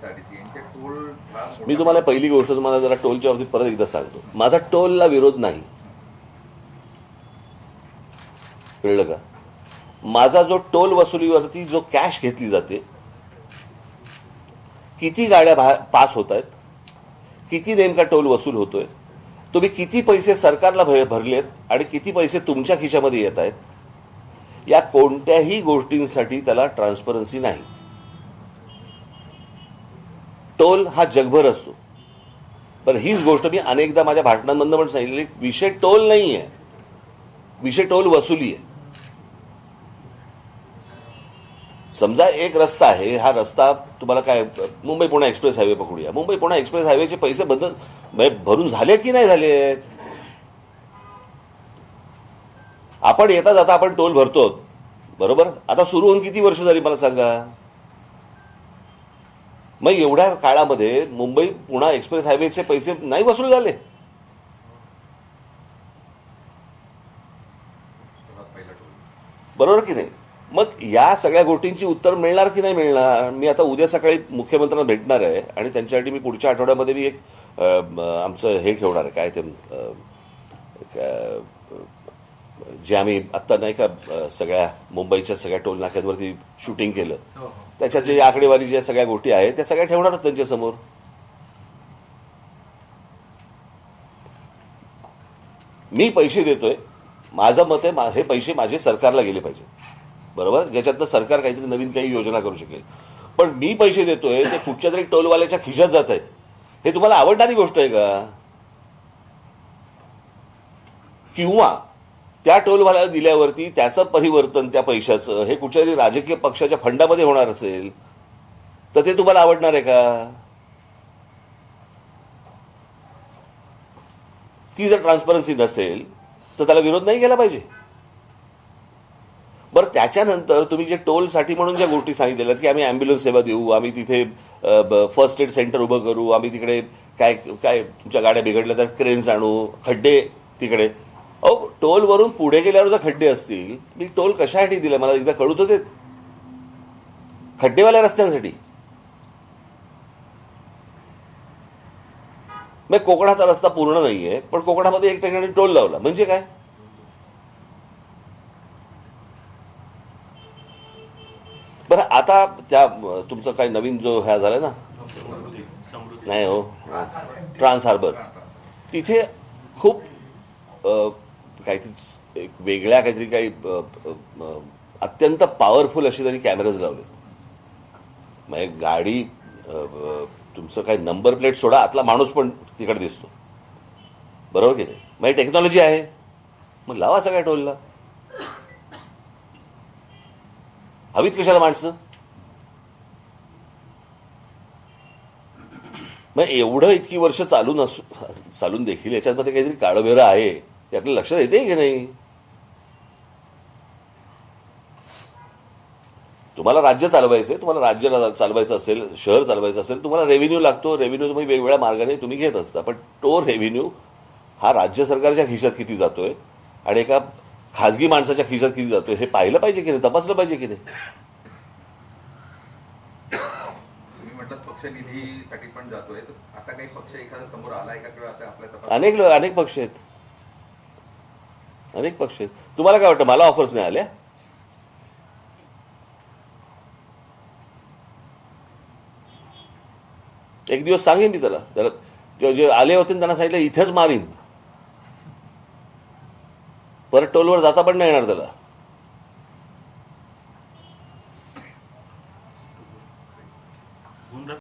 MSRTC यांचे told me तुम्हाला पहिली गोष्ट तुम्हाला जरा टोलच्या बाबतीत परत एकदा सांगतो. माझा टोलला विरोध नाही, कळलं का? माझा जो टोल वसुलीवरती जो कॅश घेतली जाते, किती गाड्या पास होत आहेत, किती नेमका टोल वसूल होतोय, तुम्ही किती पैसे सरकारला भरलेत आणि किती पैसे तुमच्या खिशामध्ये येत आहेत, या कोणत्याही गोष्टींसाठी त्याला ट्रान्सपरन्सी नाही. टोल हा जगभर असतो, पण हीच गोष्ट मी अनेकदा माझ्या भाषणांमधून पण सांगितली, विषय टोल नाही आहे, विषय टोल वसुली आहे. समजा एक रस्ता आहे, हा रस्ता तुम्हाला काय मुंबई पुणे एक्सप्रेस हायवे पकडूया. मुंबई पुणे एक्सप्रेस हायवेचे पैसे भरून झाले की नाही झाले? आपण येता जाता आपण टोल भरतो, बरोबर? आता सुरू होऊन किती वर्ष झाली मला सांगा? मग एवढ्या काळामध्ये मुंबई पुणे एक्सप्रेस हायवेचे पैसे नाही वसूल झाले? बरोबर की नाही? मग या सगळ्या गोष्टींची उत्तर मिळणार की नाही मिळणार? मी आता उद्या सकाळी मुख्यमंत्र्यांना भेटणार आहे आणि त्यांच्यासाठी मी पुढच्या आठवड्यामध्ये मी एक आमचं हे ठेवणार आहे, काय ते जे आम्ही आत्ता नाही का सगळ्या मुंबईच्या सगळ्या टोल नाक्यांवरती शूटिंग केलं, त्याच्यात जे आकडेवारी ज्या सगळ्या गोष्टी आहेत त्या सगळ्या ठेवणार त्यांच्यासमोर. मी पैसे देतोय, माझं मत आहे हे पैसे माझे सरकारला गेले पाहिजे, बरोबर? ज्याच्यातनं सरकार काहीतरी नवीन काही योजना करू शकेल. पण मी पैसे देतोय ते कुठच्या तरी टोलवाल्याच्या खिशात जात आहेत, हे तुम्हाला आवडणारी गोष्ट आहे का? किंवा त्या टोलवाल्याला दिल्यावरती त्याचं परिवर्तन त्या पैशाचं हे कुठच्यातरी राजकीय पक्षाच्या फंडामध्ये होणार असेल तर ते तुम्हाला आवडणार आहे का? ती जर ट्रान्सपरन्सी नसेल तर त्याला विरोध नाही केला पाहिजे. बरं, त्याच्यानंतर तुम्ही जे टोलसाठी म्हणून ज्या गोष्टी सांगितलेल्या की आम्ही अँब्युलन्स सेवा देऊ, आम्ही तिथे फर्स्ट एड सेंटर उभं करू, आम्ही तिकडे काय काय तुमच्या गाड्या बिघडल्या तर क्रेन्स आणू, खड्डे तिकडे. अहो, टोलवरून पुढे गेल्यावर जर खड्डे असतील, मी टोल कशासाठी दिले मला एकदा कळू तर देत. खड्डेवाल्या रस्त्यांसाठी. मग कोकणाचा रस्ता पूर्ण नाहीये, पण कोकणामध्ये एक ठिकाणी टोल लावला म्हणजे काय? बरं, आता त्या तुमचं काही नवीन जो ह्या झालाय ना, नाही हो, ट्रान्स हार्बर, तिथे खूप काहीतरी एक वेगळ्या काहीतरी काही अत्यंत पॉवरफुल अशी तरी कॅमेराज लावले. म्हणजे गाडी तुमचं काही नंबर प्लेट सोडा, आतला माणूस पण तिकडे दिसतो, बरोबर की नाही? म्हणजे टेक्नॉलॉजी आहे, मग लावा सगळ्या टोलला. हवीत कशाला माणसं? मग एवढं इतकी वर्ष चालून देखील याच्यामध्ये काहीतरी काळबेरं आहे ते आपल्याला लक्षात येते की नाही? तुम्हाला राज्य चालवायचंय, तुम्हाला राज्य चालवायचं असेल, शहर चालवायचं असेल, तुम्हाला रेव्हेन्यू लागतो. रेव्हेन्यू तुम्ही वेगवेगळ्या मार्गाने तुम्ही घेत असता, पण तो रेव्हेन्यू हा राज्य सरकारच्या खिशात किती जातोय आणि एका खाजगी माणसाच्या खिशात किती जातोय हे पाहिलं पाहिजे की नाही, तपासलं पाहिजे की नाही? तुम्ही म्हटलं पक्ष निधीसाठी पण जातोय, तर असा काही पक्ष एखादा समोर आलाय का किंवा असं आपल्या अनेक पक्ष आहेत, अनेक पक्ष आहेत. तुम्हाला काय वाटतं मला ऑफर्स नाही आल्या? एक दिवस सांगेन मी त्याला जे आले होते त्यांना सांगितलं इथेच मारीन, परत टोलवर जाता पण नाही येणार त्याला.